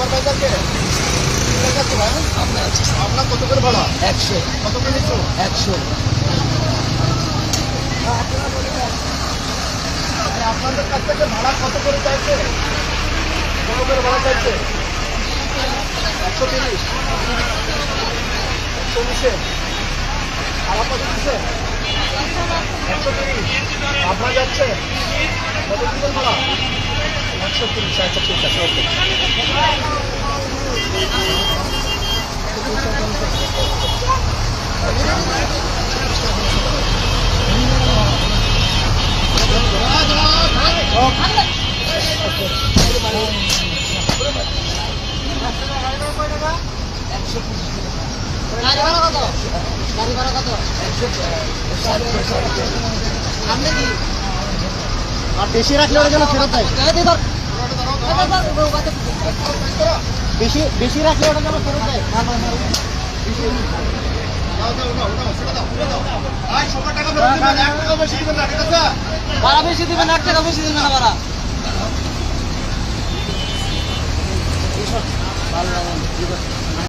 সুপারভাইজারকে আপনার কত করে ভাড়া? 100। কত করে নিচ্ছ? 100। আপনাদের কাছ থেকে ভাড়া কত করে চাইছে? কত করে ভাড়া চাইছে? 130। 119। খারাপ কত দিচ্ছে? 130। আপনার যাচ্ছে কত দিচ্ছেন ভাড়া? 130। আচ্ছা ঠিক আছে, ওকে। আর বেশি রাখলে ওরা যেন ফেরত দেয়। বেশি রাখলে ওরা যেন ফেরত দেয়। ভাড়া বেশি দিবেন, 1 টাকা বেশি দিবেন না ভাড়া।